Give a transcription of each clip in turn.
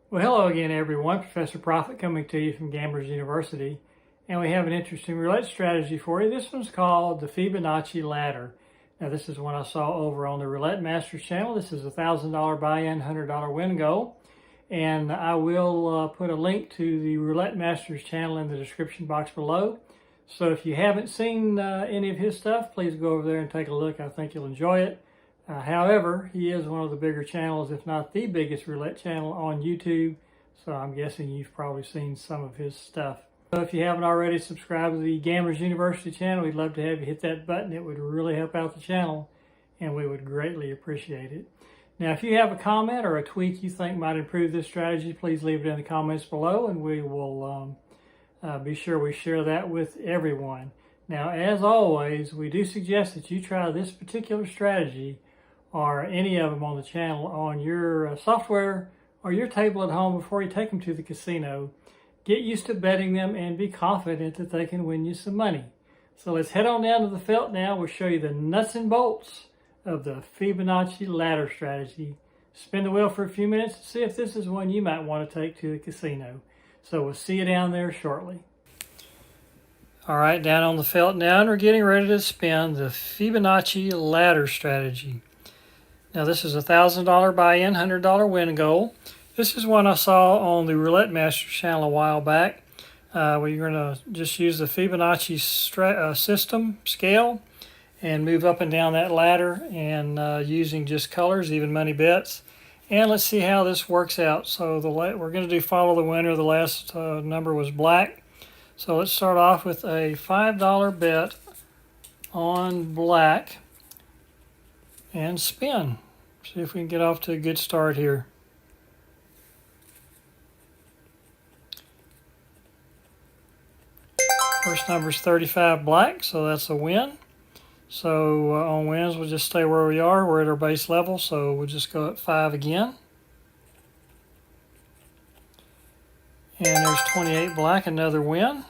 Well, hello again, everyone. Professor Profit coming to you from Gamblers University. And we have an interesting roulette strategy for you. This one's called the Fibonacci ladder. Now, this is one I saw over on the Roulette Masters channel. This is a $1,000 buy-in, $100 win goal. And I will put a link to the Roulette Masters channel in the description box below. So if you haven't seen any of his stuff, please go over there and take a look. I think you'll enjoy it. However, he is one of the bigger channels, if not the biggest roulette channel on YouTube. So I'm guessing you've probably seen some of his stuff. So if you haven't already subscribed to the Gamblers University channel, we'd love to have you hit that button. It would really help out the channel, and we would greatly appreciate it. Now, if you have a comment or a tweak you think might improve this strategy, please leave it in the comments below, and we will be sure we share that with everyone. Now, as always, we do suggest that you try this particular strategy or any of them on the channel on your software or your table at home before you take them to the casino. Get used to betting them and be confident that they can win you some money. So let's head on down to the felt now. We'll show you the nuts and bolts of the Fibonacci ladder strategy. Spin the wheel for a few minutes to see if this is one you might want to take to the casino. So we'll see you down there shortly. All right, down on the felt now, and we're getting ready to spin the Fibonacci ladder strategy. Now this is a $1,000 buy-in, $100 win goal. This is one I saw on the Roulette Masters channel a while back. We're going to just use the Fibonacci system scale and move up and down that ladder and using just colors, even money bets. And let's see how this works out. So we're going to do follow the winner. The last number was black. So let's start off with a $5 bet on black and spin. See if we can get off to a good start here. First number is 35 black, so that's a win. So on wins, we'll just stay where we are. We're at our base level, so we'll just go at 5 again. And there's 28 black, another win.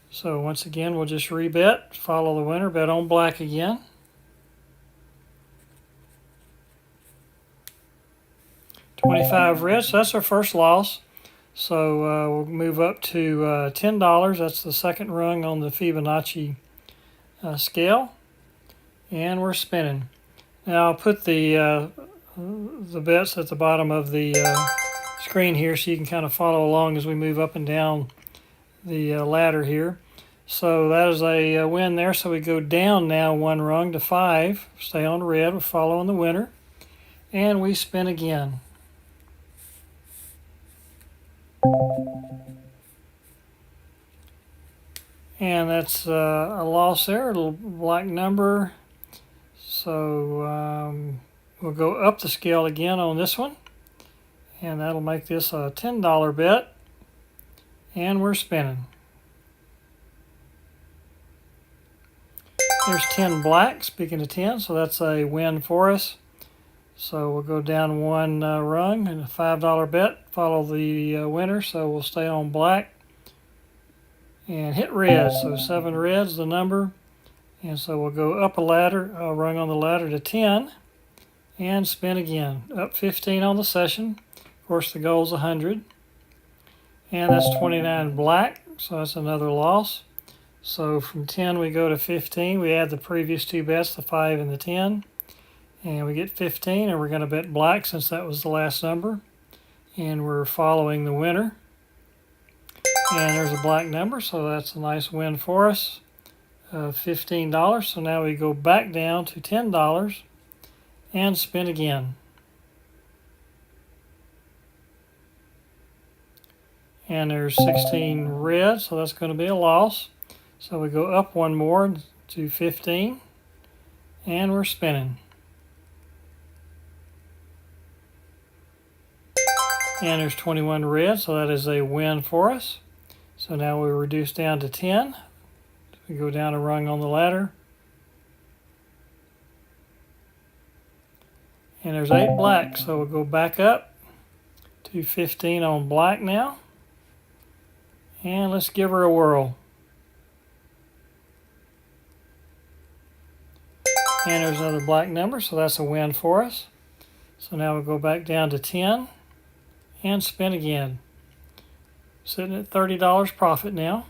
So once again, we'll just rebet, follow the winner, bet on black again. 25 red, so that's our first loss. So we'll move up to $10. That's the second rung on the Fibonacci scale. And we're spinning. Now I'll put the bets at the bottom of the screen here so you can kind of follow along as we move up and down the ladder here. So that is a win there. So we go down now one rung to 5. Stay on red. We're following the winner. And we spin again. And that's a loss there, a little black number. So we'll go up the scale again on this one. And that'll make this a $10 bet. And we're spinning. There's 10 black, speaking of 10, so that's a win for us. So we'll go down one rung and a $5 bet, follow the winner, so we'll stay on black and hit red. So 7 red's the number, and so we'll go up a ladder, rung on the ladder to 10 and spin again. Up 15 on the session. Of course, the goal's 100, and that's 29 black, so that's another loss. So from 10 we go to 15. We add the previous 2 bets, the 5 and the 10. And we get 15, and we're going to bet black since that was the last number. And we're following the winner. And there's a black number, so that's a nice win for us. $15. So now we go back down to $10 and spin again. And there's 16 red, so that's going to be a loss. So we go up one more to 15, and we're spinning. And there's 21 red, so that is a win for us. So now we reduce down to 10. We go down a rung on the ladder. And there's 8 black, so we'll go back up to 15 on black now. And let's give her a whirl. And there's another black number, so that's a win for us. So now we'll go back down to 10 and spin again. Sitting at $30 profit now.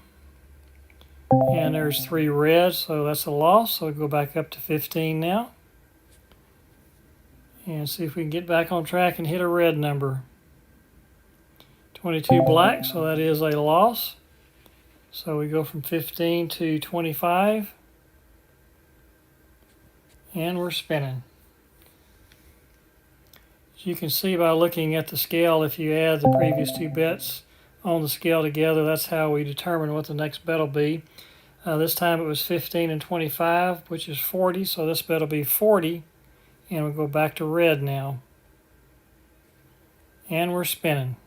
And there's 3 reds, so that's a loss. So we'll go back up to 15 now. And see if we can get back on track and hit a red number. 22 black, so that is a loss. So we go from 15 to 25. And we're spinning. As you can see by looking at the scale, if you add the previous 2 bets on the scale together, that's how we determine what the next bet will be. This time it was 15 and 25, which is 40, so this bet will be 40, and we'll go back to red now. And we're spinning.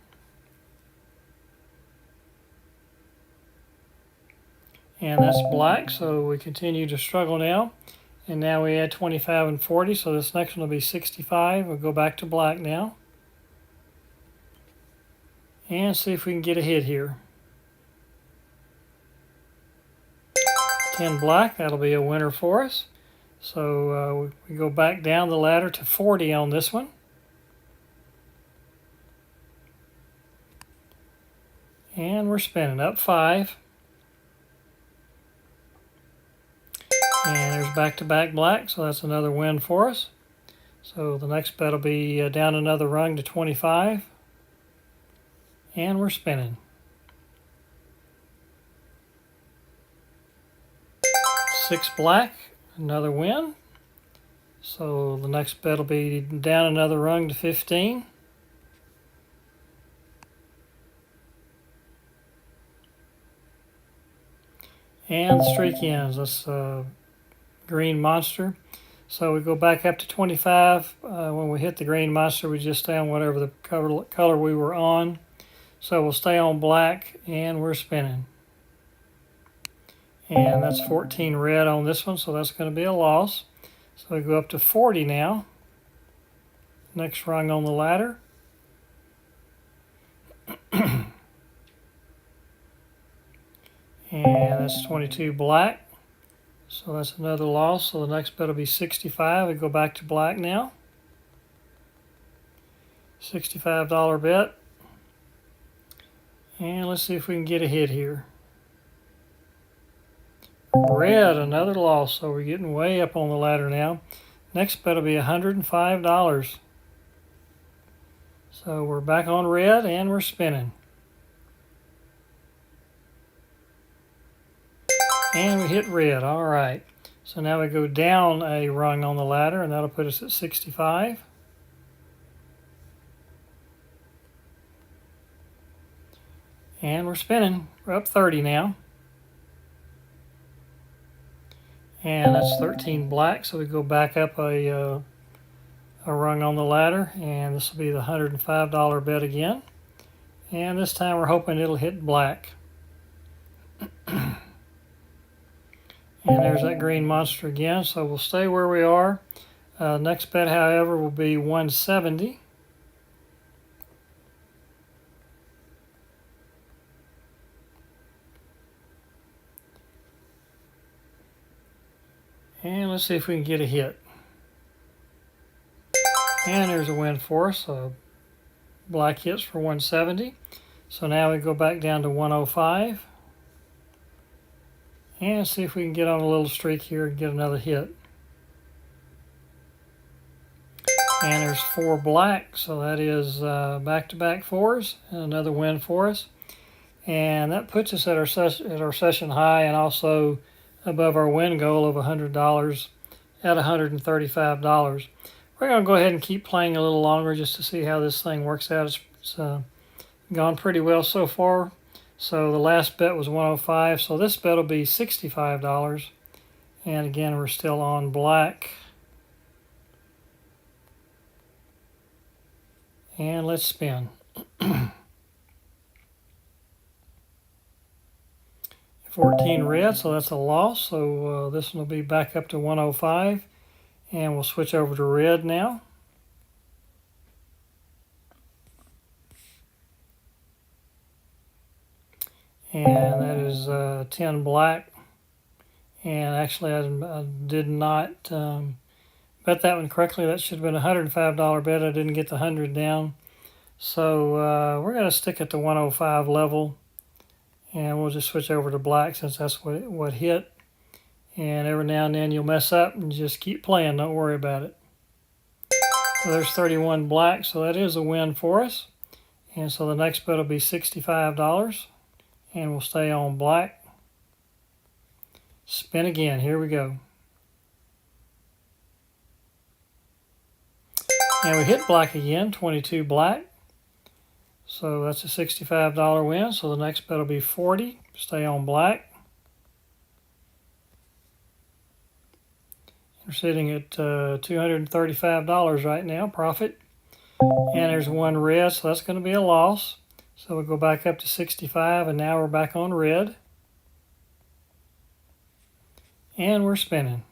And that's black, so we continue to struggle now. And now we add 25 and 40, so this next one will be 65. We'll go back to black now. And see if we can get a hit here. 10 black, that'll be a winner for us. So we go back down the ladder to 40 on this one. And we're spinning up 5. And there's back-to-back black, so that's another win for us. So the next bet will be down another rung to 25. And we're spinning. 6 black, another win. So the next bet will be down another rung to 15. And the streak ends. That's green monster. So we go back up to 25. When we hit the green monster, we just stay on whatever the color we were on. So we'll stay on black, and we're spinning. And that's 14 red on this one, so that's going to be a loss. So we go up to 40 now. Next rung on the ladder. And that's 22 black. So that's another loss. So the next bet will be 65. We go back to black now. $65 bet. And let's see if we can get a hit here. Red, another loss. So we're getting way up on the ladder now. Next bet will be $105. So we're back on red and we're spinning. And we hit red. All right. So now we go down a rung on the ladder, and that'll put us at 65. And we're spinning. We're up 30 now. And that's 13 black, so we go back up a rung on the ladder, and this will be the $105 bet again. And this time we're hoping it'll hit black. And there's that green monster again, so we'll stay where we are. Next bet, however, will be 170. And let's see if we can get a hit. And there's a win for us. So black hits for 170. So now we go back down to 105. And see if we can get on a little streak here and get another hit. And there's 4 black, so that is back-to-back 4s, and another win for us. And that puts us at our session high, and also above our win goal of $100 at $135. We're going to go ahead and keep playing a little longer just to see how this thing works out. It's gone pretty well so far. So the last bet was 105, so this bet will be $65. And again, we're still on black. And let's spin. 14 red, so that's a loss. So this one will be back up to 105. And we'll switch over to red now. And that is 10 black. And actually, I did not bet that one correctly. That should have been a $105 bet. I didn't get the 100 down. So we're going to stick at the 105 level. And we'll just switch over to black since that's what hit. And every now and then you'll mess up and just keep playing. Don't worry about it. So there's 31 black. So that is a win for us. And so the next bet will be $65. And we'll stay on black. Spin again. Here we go. And we hit black again. 22 black. So that's a $65 win. So the next bet will be 40. Stay on black. We're sitting at $235 right now, profit. And there's one red, so that's going to be a loss. So we'll go back up to 65, and now we're back on red. And we're spinning.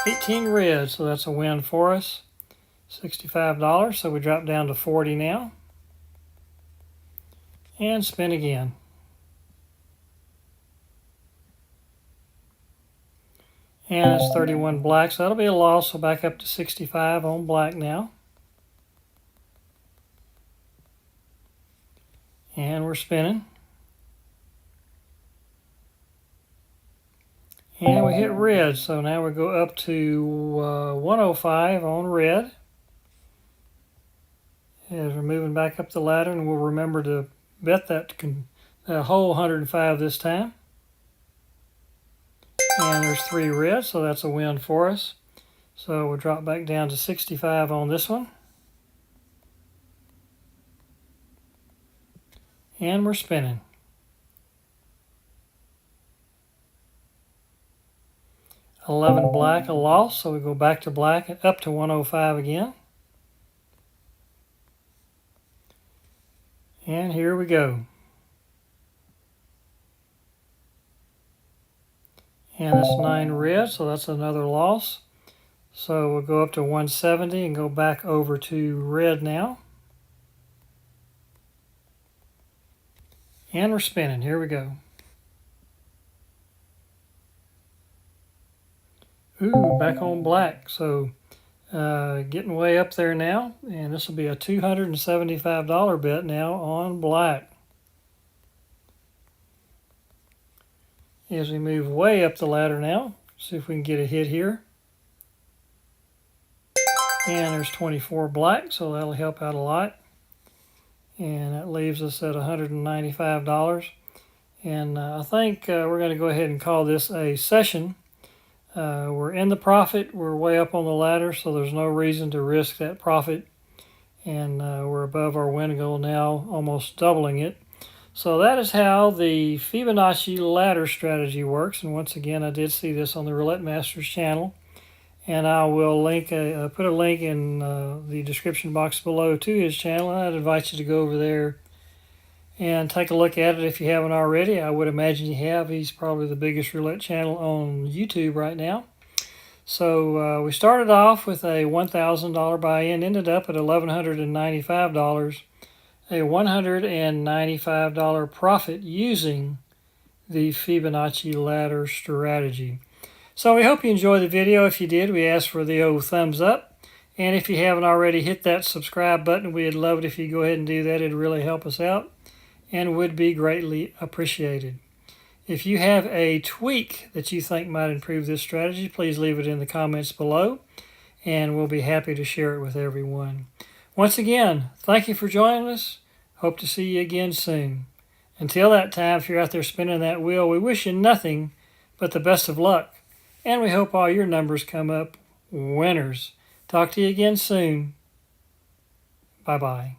18 red, so that's a win for us. $65, so we drop down to 40 now. And spin again. And it's 31 black, so that'll be a loss, so back up to 65 on black now. And we're spinning. And we hit red, so now we go up to 105 on red. As we're moving back up the ladder, and we'll remember to bet that whole 105 this time. And there's 3 red, so that's a win for us. So we'll drop back down to 65 on this one. And we're spinning. $11 black, a loss, so we go back to black and up to 105 again. And here we go. And that's 9 red, so that's another loss. So we'll go up to 170 and go back over to red now. And we're spinning. Here we go. Ooh, back on black. So getting way up there now. And this will be a $275 bet now on black. As we move way up the ladder now, see if we can get a hit here. And there's 24 black, so that'll help out a lot. And that leaves us at $195. And I think we're going to go ahead and call this a session. We're in the profit. We're way up on the ladder, so there's no reason to risk that profit. And we're above our win goal now, almost doubling it. So that is how the Fibonacci ladder strategy works. And once again, I did see this on the Roulette Masters channel. And I will link put a link in the description box below to his channel. And I'd invite you to go over there and take a look at it if you haven't already. I would imagine you have. He's probably the biggest roulette channel on YouTube right now. So we started off with a $1,000 buy-in, ended up at $1,195. A $195 profit using the Fibonacci ladder strategy. So we hope you enjoyed the video. If you did, we ask for the old thumbs up. And if you haven't already, hit that subscribe button. We'd love it if you go ahead and do that. It'd really help us out and would be greatly appreciated. If you have a tweak that you think might improve this strategy, please leave it in the comments below, and we'll be happy to share it with everyone. Once again, thank you for joining us. Hope to see you again soon. Until that time, if you're out there spinning that wheel, we wish you nothing but the best of luck. And we hope all your numbers come up winners. Talk to you again soon. Bye-bye.